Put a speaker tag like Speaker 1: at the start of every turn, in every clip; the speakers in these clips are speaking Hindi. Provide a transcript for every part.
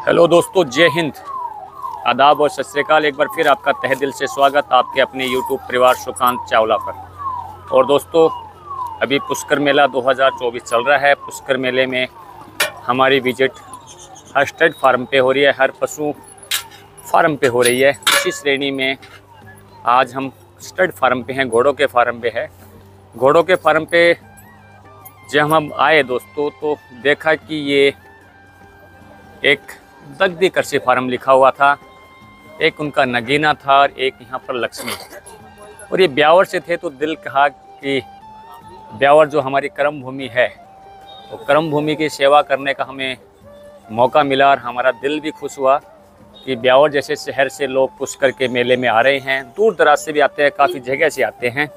Speaker 1: हेलो दोस्तों, जय हिंद, आदाब और सत श्री अकाल। एक बार फिर आपका तहे दिल से स्वागत आपके अपने यूट्यूब परिवार सुकांत चावला पर। और दोस्तों, अभी पुष्कर मेला 2024 चल रहा है। पुष्कर मेले में हमारी विजिट हर स्टड फार्म पे हो रही है, हर पशु फार्म पे हो रही है। इसी श्रेणी में आज हम स्टड फार्म पे हैं, घोड़ों के फार्म पे है। घोड़ों के फार्म पे जब हम आए दोस्तों तो देखा कि ये एक दगदी कृषि फार्म लिखा हुआ था, एक उनका नगीना था और एक यहाँ पर लक्ष्मी। और ये ब्यावर से थे तो दिल कहा कि ब्यावर जो हमारी कर्म भूमि है, तो कर्म भूमि की सेवा करने का हमें मौका मिला और हमारा दिल भी खुश हुआ कि ब्यावर जैसे शहर से लोग पुष्कर के मेले में आ रहे हैं। दूर दराज से भी आते हैं, काफ़ी जगह से आते हैं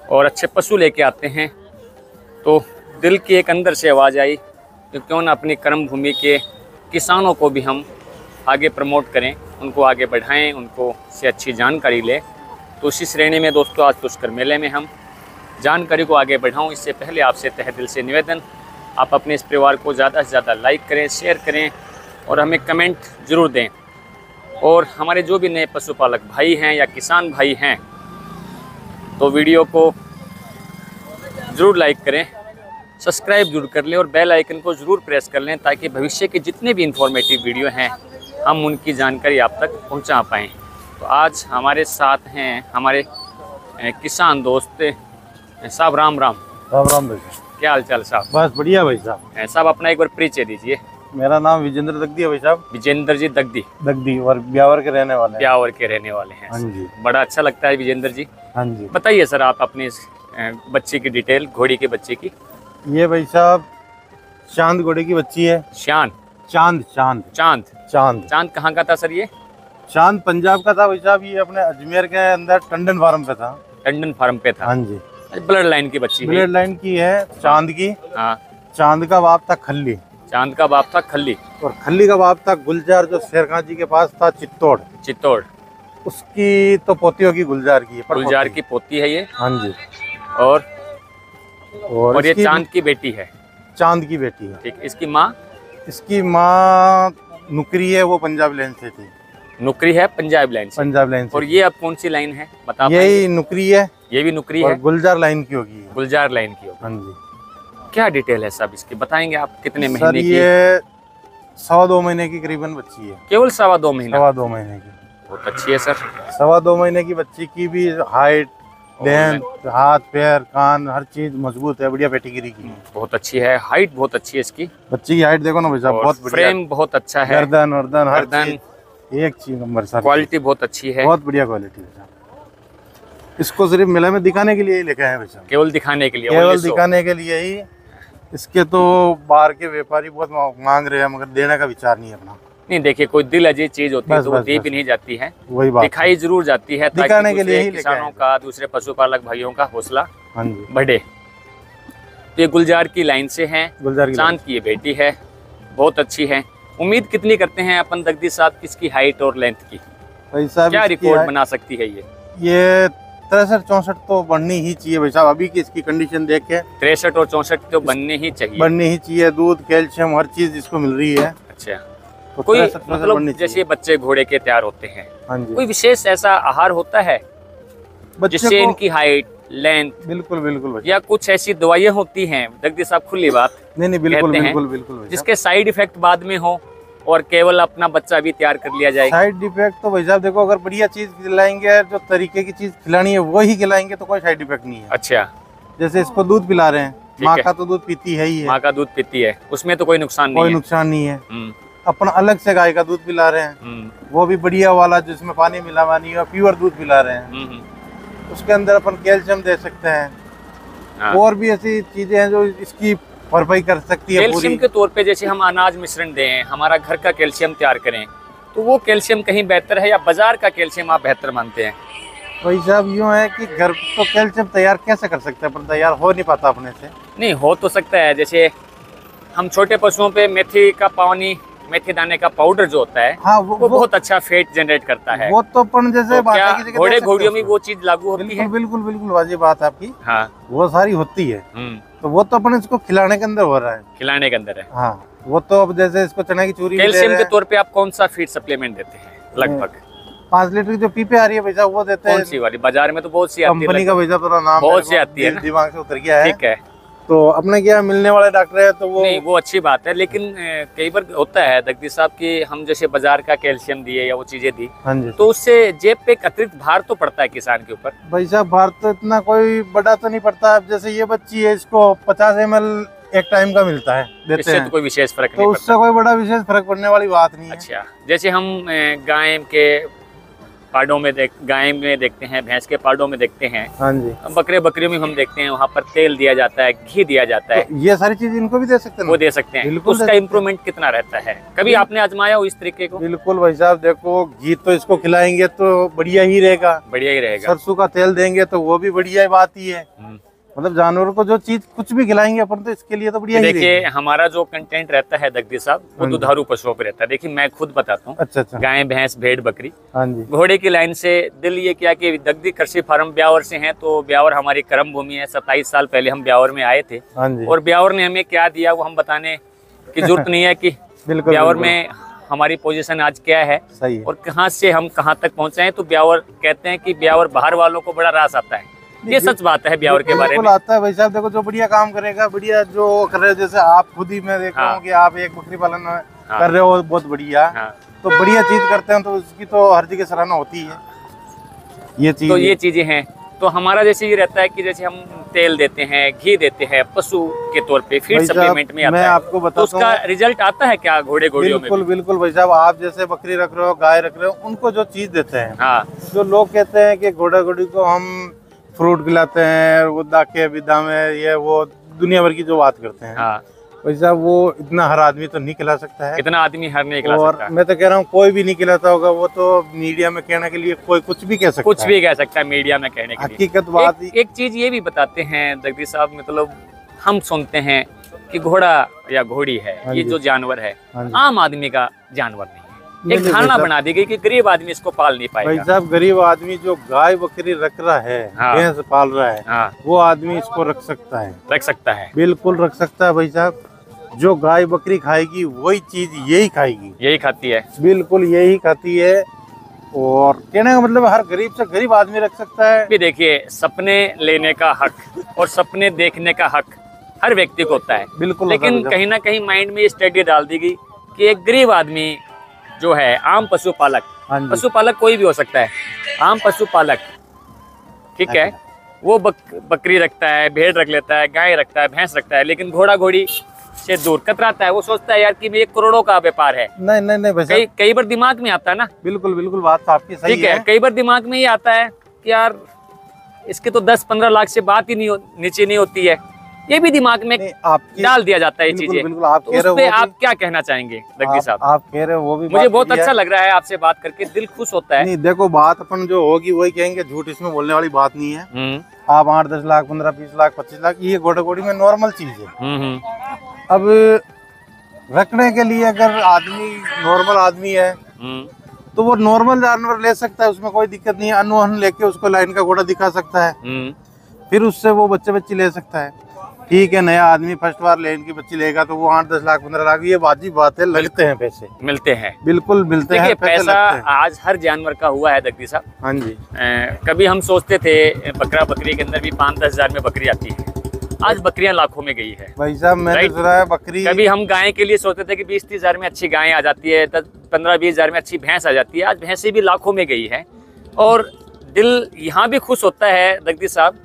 Speaker 1: और अच्छे पशु लेके आते हैं। तो दिल की एक अंदर से आवाज़ आई कि क्यों ना अपनी कर्म भूमि के किसानों को भी हम आगे प्रमोट करें, उनको आगे बढ़ाएं, उनको से अच्छी जानकारी लें। तो उसी श्रेणी में दोस्तों आज पुष्कर मेले में हम जानकारी को आगे बढ़ाऊं। इससे पहले आपसे तहे दिल से निवेदन, आप अपने इस परिवार को ज़्यादा से ज़्यादा लाइक करें, शेयर करें और हमें कमेंट ज़रूर दें। और हमारे जो भी नए पशुपालक भाई हैं या किसान भाई हैं तो वीडियो को ज़रूर लाइक करें, सब्सक्राइब जरूर कर लें और बेल आइकन को ज़रूर प्रेस कर लें ताकि भविष्य के जितने भी इंफॉर्मेटिव वीडियो हैं हम उनकी जानकारी आप तक पहुंचा पाएँ। तो आज हमारे साथ हैं हमारे किसान दोस्त साहब। राम राम।
Speaker 2: राम राम भाई,
Speaker 1: क्या हाल चाल साहब?
Speaker 2: बस बढ़िया भाई साहब।
Speaker 1: साहब अपना एक बार परिचय दीजिए।
Speaker 2: मेरा नाम विजेंद्र दगदी है भाई साहब।
Speaker 1: विजेंद्र जी दगदी,
Speaker 2: दगदी और ब्यावर के रहने वाले हैं।
Speaker 1: ब्यावर के रहने वाले हैं।
Speaker 2: हाँ जी।
Speaker 1: बड़ा अच्छा लगता है विजेंद्र जी।
Speaker 2: हाँ जी।
Speaker 1: बताइए सर आप अपने इस बच्चे की डिटेल, घोड़ी के बच्चे की।
Speaker 2: ये भाई साहब चांद घोड़े की बच्ची है।
Speaker 1: शान?
Speaker 2: चांद चांद
Speaker 1: चांद।
Speaker 2: चांद
Speaker 1: चांद कहाँ का था सर ये?
Speaker 2: चांद पंजाब का था भाई साहब। ये अपने अजमेर के अंदर टंडन फार्म पे था।
Speaker 1: टंडन फार्म पे था।
Speaker 2: हाँ जी।
Speaker 1: ब्लड लाइन की बच्ची है।
Speaker 2: ब्लड लाइन की है चांद की।
Speaker 1: हाँ।
Speaker 2: चांद का बाप था खल्ली।
Speaker 1: चांद का बाप था खल्ली
Speaker 2: और खल्ली का बाप था गुलजार, जो शेरखान जी के पास था चित्तौड़।
Speaker 1: चित्तौड़।
Speaker 2: उसकी तो पोती होगी गुलजार की।
Speaker 1: गुलजार की पोती है ये।
Speaker 2: हाँ जी।
Speaker 1: और ये चांद की बेटी है।
Speaker 2: चांद की बेटी है।
Speaker 1: ठीक। इसकी माँ?
Speaker 2: इसकी माँ नुकरी है, वो पंजाब लाइन से थी।
Speaker 1: नुकरी है पंजाब लाइन से।
Speaker 2: पंजाब लाइन से।
Speaker 1: और ये अब कौन सी लाइन है बता?
Speaker 2: यही नुकरी है।
Speaker 1: ये भी नुकरी
Speaker 2: और
Speaker 1: है।
Speaker 2: गुलजार लाइन की होगी।
Speaker 1: गुलजार लाइन की होगी।
Speaker 2: हाँ जी।
Speaker 1: क्या डिटेल है सब इसकी, बताएंगे आप? कितने
Speaker 2: सर
Speaker 1: महीने की?
Speaker 2: ये 2.25 महीने की करीबन बच्ची है।
Speaker 1: केवल 2.25 महीने?
Speaker 2: 2.25 महीने की।
Speaker 1: बहुत अच्छी है सर।
Speaker 2: 2.25 महीने की बच्ची की भी हाइट, लेंथ, हाथ पैर कान हर चीज मजबूत है, बढ़िया पेटिगिरी की।
Speaker 1: बहुत अच्छी है, हाइट बहुत अच्छी है इसकी।
Speaker 2: बच्ची की हाइट देखो ना भाई साहब, बहुत बढ़िया।
Speaker 1: फ्रेम बहुत अच्छा है,
Speaker 2: गर्दन वर्दन हर
Speaker 1: गर्दन
Speaker 2: चीज एक चीज नंबर सर।
Speaker 1: क्वालिटी बहुत अच्छी है,
Speaker 2: बहुत बढ़िया क्वालिटी है। इसको सिर्फ मेले में दिखाने के लिए ही लेके आए भाई साहब।
Speaker 1: केवल दिखाने के लिए?
Speaker 2: केवल दिखाने के लिए ही। इसके तो बाहर के व्यापारी बहुत मांग रहे हैं, मगर देने का विचार नहीं है अपना।
Speaker 1: नहीं देखिए, कोई दिल अजीज चीज होती है तो वो दी भी नहीं जाती है,
Speaker 2: वही बात
Speaker 1: दिखाई जरूर जाती है
Speaker 2: दिखाने के लिए ही
Speaker 1: किसानों का, दूसरे पशुपालक भाइयों का हौसला
Speaker 2: हाँ जी
Speaker 1: बढ़े। तो ये गुलजार की लाइन से हैं,
Speaker 2: गुलजार
Speaker 1: चांद की ये बेटी है, बहुत अच्छी है। उम्मीद कितनी करते हैं अपन दगदी साहब किसकी हाइट और लेंथ की?
Speaker 2: भाई साहब
Speaker 1: क्या रिकॉर्ड बना सकती है
Speaker 2: ये 63-64 तो बननी ही चाहिए भाई साहब। अभी की इसकी कंडीशन देख के
Speaker 1: 63 और 64 तो बनने ही चाहिए।
Speaker 2: बननी ही चाहिए। दूध कैल्शियम हर चीज इसको मिल रही है।
Speaker 1: अच्छा।
Speaker 2: तो
Speaker 1: कोई
Speaker 2: 63
Speaker 1: मतलब जैसे बच्चे घोड़े के तैयार होते हैं,
Speaker 2: हाँ जी,
Speaker 1: कोई विशेष ऐसा आहार होता है जिससे इनकी हाइट, लेंथ?
Speaker 2: बिल्कुल बिल्कुल।
Speaker 1: या कुछ ऐसी दवाइयाँ होती हैं दगदी साहब, खुली बात
Speaker 2: नहीं बिल्कुल बिल्कुल बिल्कुल,
Speaker 1: जिसके साइड इफेक्ट बाद में हो और केवल अपना बच्चा भी तैयार कर लिया जाए?
Speaker 2: साइड इफेक्ट तो भाई साहब देखो, अगर बढ़िया चीज खिलाएंगे, जो तरीके की चीज खिलानी है वही खिलाएंगे तो कोई साइड इफेक्ट नहीं है।
Speaker 1: अच्छा।
Speaker 2: जैसे इसको दूध पिला रहे हैं, माँ का तो दूध पीती है ही है।
Speaker 1: माँ का दूध पीती है, उसमें तो कोई नुकसान नहीं है।
Speaker 2: कोई नुकसान नहीं है। अपन अलग से गाय का दूध पिला रहे हैं, वो भी बढ़िया वाला जिसमें पानी मिलावा नहीं है, प्योर दूध पिला रहे हैं। उसके अंदर अपन कैल्शियम दे सकते हैं। और भी ऐसी चीजें हैं जो इसकी भरपाई कर सकती है।
Speaker 1: कैल्शियम के तौर पे जैसे हम अनाज मिश्रण दें, हमारा घर का कैल्शियम तैयार करें, तो वो कैल्शियम कहीं बेहतर है या बाजार का कैल्शियम आप बेहतर मानते हैं?
Speaker 2: भाई साहब यूँ है कि घर तो कैल्शियम तैयार कैसे कर सकते हैं, पर तैयार हो नहीं पाता अपने से।
Speaker 1: नहीं हो तो सकता है, जैसे हम छोटे पशुओं पे मेथी का पानी, मेथी दाने का पाउडर जो होता है,
Speaker 2: हाँ
Speaker 1: वो बहुत अच्छा फैट जनरेट करता है।
Speaker 2: वो तो अपन जैसे
Speaker 1: तो क्या घोड़े घोड़ियों में वो चीज लागू होती है?
Speaker 2: बिल्कुल बिल्कुल वाजिब बात है आपकी।
Speaker 1: हाँ
Speaker 2: वो सारी होती है। तो वो तो अपन इसको खिलाने के अंदर हो रहा है,
Speaker 1: खिलाने के अंदर है।
Speaker 2: हाँ वो तो अब जैसे इसको चना की चूरी
Speaker 1: कैल्शियम के तौर पे आप कौन सा फीड सप्लीमेंट देते हैं लगभग?
Speaker 2: 5 लीटर की जो पीपे आ रही है भैया वो देते हैं।
Speaker 1: कौन सी वाली? बाजार में तो बहुत सी आती है
Speaker 2: कंपनी का भैया, पूरा नाम
Speaker 1: बहुत सी आती है,
Speaker 2: दिमाग से उतर गया है।
Speaker 1: ठीक है।
Speaker 2: तो अपने क्या मिलने वाले डॉक्टर है तो वो
Speaker 1: नहीं, वो अच्छी बात है, लेकिन कई बार होता है दगदी साहब कि हम जैसे बाजार का कैल्शियम दिए या वो चीजें दी,
Speaker 2: हाँ जी,
Speaker 1: तो उससे जेब पे एक अतिरिक्त भार तो पड़ता है किसान के ऊपर।
Speaker 2: भाई साहब भार तो इतना कोई बड़ा तो नहीं पड़ता। अब जैसे ये बच्ची है, इसको 50 ml एक टाइम का मिलता है, देते
Speaker 1: इससे
Speaker 2: हैं।
Speaker 1: तो कोई विशेष फर्क
Speaker 2: तो
Speaker 1: नहीं
Speaker 2: उससे कोई बड़ा विशेष फर्क पड़ने वाली बात नहीं है।
Speaker 1: अच्छा, जैसे हम गाय के पाड़ों में गाय में देखते हैं, भैंस के पाड़ों में देखते हैं,
Speaker 2: हाँ जी,
Speaker 1: बकरियों में हम देखते हैं, वहाँ पर तेल दिया जाता है, घी दिया जाता है,
Speaker 2: तो ये सारी चीज इनको भी दे सकते हैं,
Speaker 1: वो दे सकते हैं।
Speaker 2: बिल्कुल
Speaker 1: उसका इम्प्रूवमेंट कितना रहता है? कभी आपने आजमाया हो इस तरीके को?
Speaker 2: बिल्कुल भाई साहब, देखो घी तो इसको खिलाएंगे तो बढ़िया ही रहेगा,
Speaker 1: बढ़िया ही रहेगा।
Speaker 2: सरसों का तेल देंगे तो वो भी बढ़िया बात ही है। मतलब जानवरों को जो चीज कुछ भी खिलाएंगे अपन तो इसके लिए तो बढ़िया ही
Speaker 1: देखिए
Speaker 2: रहेगी।
Speaker 1: हमारा जो कंटेंट रहता है दगदी साहब, वो दुधारू पशुओं पे रहता है। देखिए मैं खुद बताता हूँ,
Speaker 2: अच्छा,
Speaker 1: गाय, भैंस, भेड़, बकरी,
Speaker 2: हाँ जी,
Speaker 1: घोड़े की लाइन से दिल ये किया कि दगदी कृषि फार्म ब्यावर से हैं, तो ब्यावर हमारी कर्म भूमि है। 27 साल पहले हम ब्यावर में आए थे,
Speaker 2: हाँ जी,
Speaker 1: और ब्यावर ने हमें क्या दिया वो हम बताने की जरूरत नहीं है कि
Speaker 2: बिल्कुल
Speaker 1: ब्यावर में हमारी पोजीशन आज क्या है,
Speaker 2: सही है।
Speaker 1: और कहाँ से हम कहाँ तक पहुँचे हैं। तो ब्यावर कहते हैं कि ब्यावर बाहर वालों को बड़ा रास आता है, ये सच बात है ब्यावर के बारे में।
Speaker 2: आता है भाई साहब, देखो जो बढ़िया काम करेगा, बढ़िया जो कर रहे हो, जैसे आप खुद ही मैं देख रहा हूँ कि आप एक बकरी पालन कर रहे हो, बहुत बढ़िया। तो बढ़िया चीज करते हैं तो उसकी तो हर जगह सराहना होती है। ये चीज, तो
Speaker 1: ये चीजें हैं। तो हमारा जैसे ये रहता है कि जैसे हम तेल देते हैं, घी देते हैं, पशु के तौर पे फीड सप्लीमेंट में आता है।
Speaker 2: मैं आपको बताता हूँ, तो
Speaker 1: उसका रिजल्ट आता है क्या घोड़े घोड़ियों में?
Speaker 2: बिल्कुल बिल्कुल भाई साहब, आप जैसे बकरी रख रहे हो, गाय रख रहे हो, उनको जो चीज देते हैं,
Speaker 1: हाँ,
Speaker 2: जो लोग कहते हैं कि घोड़ा घोड़ी को हम फ्रूट खिलाते हैं, वो दाके विदा में ये वो दुनिया भर की जो बात करते हैं,
Speaker 1: हाँ,
Speaker 2: वैसा वो इतना हर आदमी तो नहीं खिला सकता है।
Speaker 1: इतना आदमी हर नहीं खिला
Speaker 2: और
Speaker 1: सकता।
Speaker 2: मैं तो कह रहा हूँ कोई भी नहीं खिलाता होगा, वो तो मीडिया में कहने के लिए कोई कुछ भी कह सकता है,
Speaker 1: कुछ भी कह सकता है मीडिया में कहने के लिए।
Speaker 2: हकीकत बात
Speaker 1: एक चीज ये भी बताते हैं दगदी साहब, मतलब हम सुनते हैं कि घोड़ा या घोड़ी है, ये जो जानवर है आम आदमी का जानवर नहीं है। एक धारणा बना दी गई कि गरीब आदमी इसको पाल नहीं पाएगा।
Speaker 2: भाई साहब, गरीब आदमी जो गाय बकरी रख रहा है, भैंस पाल रहा है, वो आदमी इसको रख सकता है,
Speaker 1: रख सकता है,
Speaker 2: बिल्कुल रख सकता है भाई साहब। जो गाय बकरी खाएगी वही चीज यही खाएगी,
Speaker 1: यही खाती है,
Speaker 2: बिल्कुल यही खाती है। और कहने का मतलब हर गरीब से गरीब आदमी रख सकता है।
Speaker 1: भी देखिए, सपने लेने का हक और सपने देखने का हक हर व्यक्ति को होता है,
Speaker 2: बिल्कुल।
Speaker 1: लेकिन कहीं ना कहीं माइंड में ये स्टडी डाल दी गई कि एक गरीब आदमी जो है, आम पशुपालक, पशुपालक कोई भी हो सकता है, आम पशुपालक, ठीक है, वो बकरी रखता है, भेड़ रख लेता है, गाय रखता है, भैंस रखता है, लेकिन घोड़ा घोड़ी से दूर कतराता है। वो सोचता है यार कि ये करोड़ों का व्यापार है।
Speaker 2: नहीं नहीं नहीं,
Speaker 1: कई बार दिमाग में आता है ना,
Speaker 2: बिल्कुल बिल्कुल, बात आपकी सही है।
Speaker 1: ठीक है, कई बार दिमाग में ये आता है कि यार इसके तो 10-15 लाख से बात ही नहीं नीचे नहीं होती है, ये भी दिमाग में डाल दिया जाता है ये चीजें।
Speaker 2: बिल्कुल, आप
Speaker 1: तो उस पे आप क्या कहना चाहेंगे दग्गी साहब?
Speaker 2: आप कह रहे हो वो भी
Speaker 1: मुझे बहुत अच्छा लग रहा है आपसे बात करके, दिल खुश होता है।
Speaker 2: नहीं देखो, बात अपन जो होगी वही कहेंगे, झूठ इसमें बोलने वाली बात नहीं है। आप 8-10 लाख, 15-20 लाख, 25 लाख, ये घोड़ा घोड़ी में नॉर्मल चीज है। अब रखने के लिए अगर आदमी नॉर्मल आदमी है तो वो नॉर्मल जानवर ले सकता है, उसमें कोई दिक्कत नहीं है। अनोहन लेके उसको लाइन का घोड़ा दिखा सकता है, फिर उससे वो बच्चे ले सकता है। ठीक है, नया आदमी फर्स्ट बार लेन की बच्ची लेगा तो वो 8-10 लाख, 15 लाख, ये वाजिब बात है, लगते हैं पैसे,
Speaker 1: मिलते हैं,
Speaker 2: बिल्कुल मिलते हैं
Speaker 1: पैसा। आज हर जानवर का हुआ है दग्गी साहब।
Speaker 2: हाँ जी,
Speaker 1: कभी हम सोचते थे बकरा बकरी के अंदर भी 5-10 हजार में बकरी आती है, आज बकरियां लाखों में गई है
Speaker 2: भाई साहब। मैंने सुना है बकरी, कभी
Speaker 1: हम गाय के लिए सोचते थे कि 20-30 हजार में अच्छी गाय आ जाती है, 15-20 हजार में अच्छी भैंस आ जाती है, आज भैंसें भी लाखों में गई है। और दिल यहाँ भी खुश होता है दग्गी साहब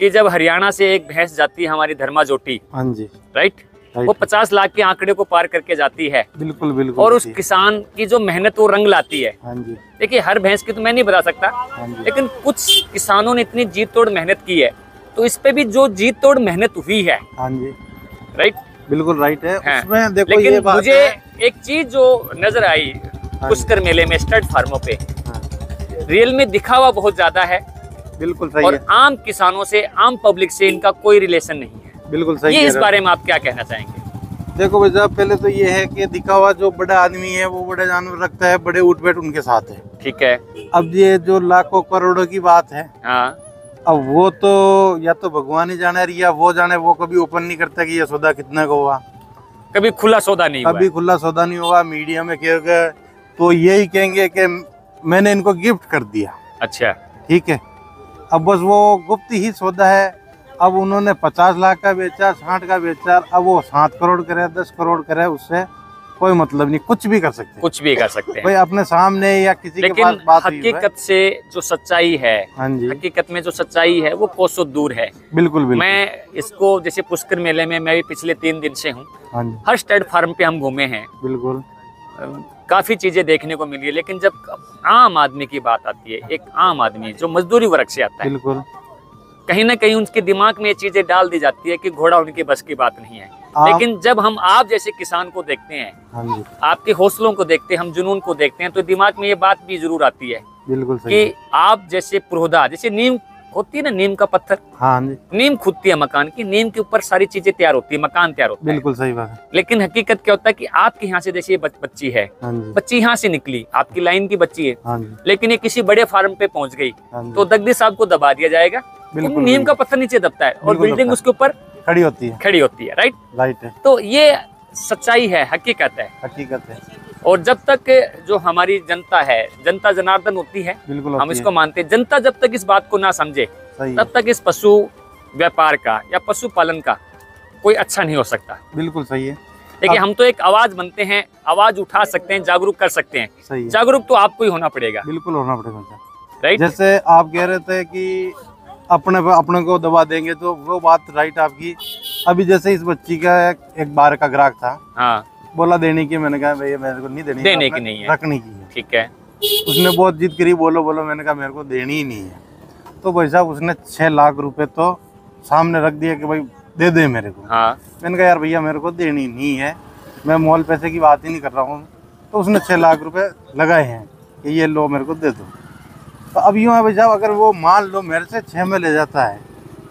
Speaker 1: कि जब हरियाणा से एक भैंस जाती है हमारी धर्मा जोटी,
Speaker 2: हाँ जी,
Speaker 1: राइट, वो 50 लाख के आंकड़े को पार करके जाती है,
Speaker 2: बिल्कुल बिल्कुल,
Speaker 1: और उस किसान की जो मेहनत वो रंग लाती है।
Speaker 2: हाँ जी,
Speaker 1: देखिए हर भैंस की तो मैं नहीं बता सकता, लेकिन कुछ किसानों ने इतनी जीत तोड़ मेहनत की है, तो इस पे भी जो जीत तोड़ मेहनत हुई है,
Speaker 2: हाँ जी,
Speaker 1: राइट,
Speaker 2: बिल्कुल राइट है,
Speaker 1: है।
Speaker 2: उसमें देखो,
Speaker 1: लेकिन
Speaker 2: ये बात
Speaker 1: मुझे एक चीज जो नजर आई पुष्कर मेले में स्टड फार्मों पे, रियल में दिखावा बहुत ज्यादा है,
Speaker 2: बिल्कुल सही
Speaker 1: और
Speaker 2: है।
Speaker 1: आम किसानों से, आम पब्लिक से इनका कोई रिलेशन नहीं है,
Speaker 2: बिल्कुल सही
Speaker 1: ये इस बारे में आप क्या कहना चाहेंगे?
Speaker 2: देखो भाई साहब, पहले तो ये है कि दिखावा, जो बड़ा आदमी है वो बड़े जानवर रखता है, बड़े उठ बैठ उनके साथ है,
Speaker 1: ठीक है।
Speaker 2: अब ये जो लाखों करोड़ों की बात है,
Speaker 1: हाँ,
Speaker 2: अब वो तो या तो भगवान ही जाने या वो जाने, वो कभी ओपन नहीं करता कि ये सौदा कितने का हुआ।
Speaker 1: कभी खुला सौदा नहीं हुआ
Speaker 2: कभी खुला सौदा नहीं हुआ। मीडिया में कहोगे तो यही कहेंगे कि मैंने इनको गिफ्ट कर दिया।
Speaker 1: अच्छा,
Speaker 2: ठीक है, अब बस वो गुप्त ही सौदा है। अब उन्होंने 50 लाख का बेचा, 60 का बेचा, अब वो 7 करोड़ करे, 10 करोड़ करे, उससे कोई मतलब नहीं, कुछ भी कर सकते हैं।
Speaker 1: कुछ भी कर सकते हैं
Speaker 2: भाई अपने सामने या किसी के पास
Speaker 1: लेकिन
Speaker 2: बात हुई है।
Speaker 1: हकीकत से जो सच्चाई है,
Speaker 2: हाँ जी,
Speaker 1: हकीकत में जो सच्चाई है वो कोसों दूर है।
Speaker 2: बिल्कुल बिल्कुल।
Speaker 1: मैं इसको जैसे पुष्कर मेले में मैं भी पिछले 3 दिन से हूँ।
Speaker 2: हाँ जी,
Speaker 1: हर स्टड फार्म पे हम घूमे हैं,
Speaker 2: बिल्कुल।
Speaker 1: काफी चीजें देखने को मिली है, लेकिन जब आम आदमी की बात आती है, एक आम आदमी जो मजदूरी वर्ग से आता है,
Speaker 2: बिल्कुल
Speaker 1: कहीं ना कहीं उनके दिमाग में ये चीजें डाल दी जाती है कि घोड़ा उनके बस की बात नहीं है।
Speaker 2: आप-
Speaker 1: लेकिन जब हम आप जैसे किसान को देखते हैं,
Speaker 2: हाँ जी,
Speaker 1: आपके हौसलों को देखते हैं, हम जुनून को देखते हैं, तो दिमाग में ये बात भी जरूर आती है
Speaker 2: बिल्कुल सही।
Speaker 1: कि आप जैसे पुरोधा, जैसे नीम होती है ना, नीम का पत्थर,
Speaker 2: हाँ जी,
Speaker 1: नीम खुदती है मकान की, नीम के ऊपर सारी चीजें तैयार होती है, मकान तैयार होता है।
Speaker 2: बिल्कुल सही बात है।
Speaker 1: लेकिन हकीकत क्या होता है कि आपके यहाँ से जैसे ये बच्ची है,
Speaker 2: हाँ जी,
Speaker 1: बच्ची यहाँ से निकली, आपकी लाइन की बच्ची है,
Speaker 2: हाँ जी,
Speaker 1: लेकिन ये किसी बड़े फार्म पे पहुंच गई,
Speaker 2: हाँ जी,
Speaker 1: तो दगदी साहब को दबा दिया जाएगा।
Speaker 2: बिल्कुल,
Speaker 1: तो नीम का पत्थर नीचे दबता है और
Speaker 2: बिल्कुल
Speaker 1: बिल्डिंग
Speaker 2: दबता है।
Speaker 1: उसके ऊपर
Speaker 2: खड़ी होती है।
Speaker 1: खड़ी होती है, राइट।
Speaker 2: राइट है,
Speaker 1: तो ये सच्चाई है, हकीकत है।
Speaker 2: हकीकत है।
Speaker 1: और जब तक जो हमारी जनता है, जनता जनार्दन होती है,
Speaker 2: बिल्कुल
Speaker 1: हम
Speaker 2: होती
Speaker 1: इसको
Speaker 2: है।
Speaker 1: मानते हैं, जनता जब तक इस बात को ना समझे
Speaker 2: सही है।
Speaker 1: तब तक इस पशु व्यापार का या पशु पालन का कोई अच्छा नहीं हो सकता।
Speaker 2: बिल्कुल सही है।
Speaker 1: देखिए, हम तो एक आवाज बनते हैं, आवाज उठा सकते हैं, जागरूक कर सकते हैं।
Speaker 2: सही है,
Speaker 1: जागरूक तो आपको ही होना पड़ेगा,
Speaker 2: बिल्कुल होना पड़ेगा।
Speaker 1: राइट।
Speaker 2: जैसे आप कह रहे थे कि अपने को दबा देंगे, तो वो बात राइट आपकी। अभी जैसे इस बच्ची का एक बार का ग्राहक था,
Speaker 1: हाँ,
Speaker 2: बोला देने की, मैंने कहा भैया मेरे को नहीं देनी,
Speaker 1: देने की नहीं है,
Speaker 2: रखने की है।
Speaker 1: ठीक है।
Speaker 2: उसने बहुत जिद करी, बोलो बोलो, मैंने कहा मेरे को देनी ही नहीं है। तो भाई साहब उसने 6 लाख रुपए तो सामने रख दिया कि भाई दे दे मेरे को।
Speaker 1: हाँ,
Speaker 2: मैंने कहा यार भैया मेरे को देनी नहीं है, मैं मोल पैसे की बात ही नहीं कर रहा हूँ। तो उसने 6 लाख रुपए लगाए हैं कि ये लो मेरे को दे दो। तो अब यूँ है भाई साहब, अगर वो मान लो मेरे से 6 में ले जाता है,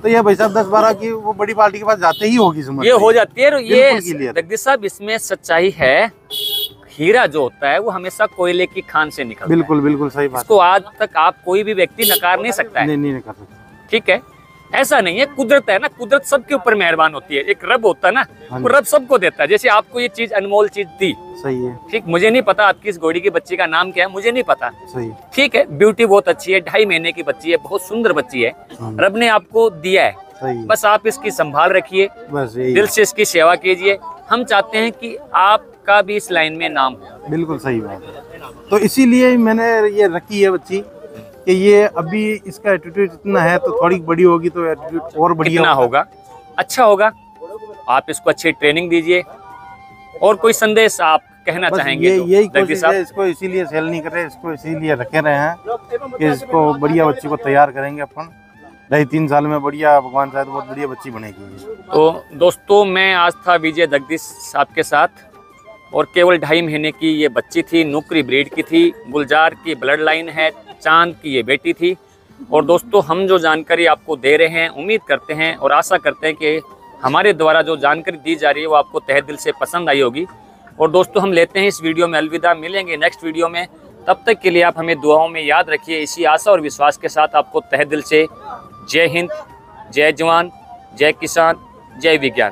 Speaker 2: तो ये भाई साहब 10-12 की वो बड़ी पार्टी के पास जाते ही होगी, समझ
Speaker 1: ये हो जाती है।
Speaker 2: बिल्कुल clear।
Speaker 1: ये जगदीश साहब, इसमें सच्चाई है, हीरा जो होता है वो हमेशा कोयले की खान से निकलता है।
Speaker 2: बिल्कुल बिल्कुल सही बात।
Speaker 1: इसको आज तक आप कोई भी व्यक्ति नकार नहीं सकता है,
Speaker 2: नहीं कर सकते।
Speaker 1: ठीक है। ऐसा नहीं है, कुदरत है ना, कुदरत सबके ऊपर मेहरबान होती है। एक रब होता है ना,
Speaker 2: हाँ
Speaker 1: वो रब सबको देता है। जैसे आपको ये चीज, अनमोल चीज दी,
Speaker 2: सही है,
Speaker 1: ठीक, मुझे नहीं पता आपकी इस घोड़ी की बच्ची का नाम क्या है, मुझे नहीं पता,
Speaker 2: सही
Speaker 1: ठीक है। ब्यूटी बहुत अच्छी है, 2.5 महीने की बच्ची है, बहुत सुंदर बच्ची है, रब ने आपको दिया है।
Speaker 2: सही है।
Speaker 1: बस आप इसकी संभाल रखिए,
Speaker 2: बस यही
Speaker 1: दिल से इसकी सेवा कीजिए। हम चाहते हैं कि आपका भी इस लाइन में नाम हो।
Speaker 2: बिल्कुल सही बात है। तो इसीलिए मैंने ये रखी है बच्ची कि ये अभी इसका एटीट्यूड इतना है, तो थोड़ी बड़ी होगी तो एटीट्यूड और बढ़िया
Speaker 1: कितना होगा, अच्छा होगा। आप इसको अच्छी ट्रेनिंग दीजिए। और कोई संदेश आप कहना
Speaker 2: बस
Speaker 1: चाहेंगे?
Speaker 2: ये
Speaker 1: तो
Speaker 2: यही
Speaker 1: जगदीश
Speaker 2: कोशिश
Speaker 1: साहब,
Speaker 2: है। इसको इसीलिए सेल नहीं कर रहे, इसको इसीलिए रखे रहे हैं कि इसको बढ़िया बच्ची को तैयार करेंगे अपन। 2.5-3 साल में बढ़िया, भगवान चाहे तो बहुत बढ़िया बच्ची बनेगी।
Speaker 1: तो दोस्तों, मैं आज था विजय जगदीश साहब के साथ, और केवल 2.5 महीने की ये बच्ची थी, नुकरी ब्रीड की थी, गुलजार की ब्लड लाइन है, चांद की ये बेटी थी। और दोस्तों, हम जो जानकारी आपको दे रहे हैं, उम्मीद करते हैं और आशा करते हैं कि हमारे द्वारा जो जानकारी दी जा रही है वो आपको तहे दिल से पसंद आई होगी। और दोस्तों, हम लेते हैं इस वीडियो में अलविदा, मिलेंगे नेक्स्ट वीडियो में। तब तक के लिए आप हमें दुआओं में याद रखिए। इसी आशा और विश्वास के साथ आपको तहे दिल से जय हिंद, जय जवान, जय किसान, जय विज्ञान।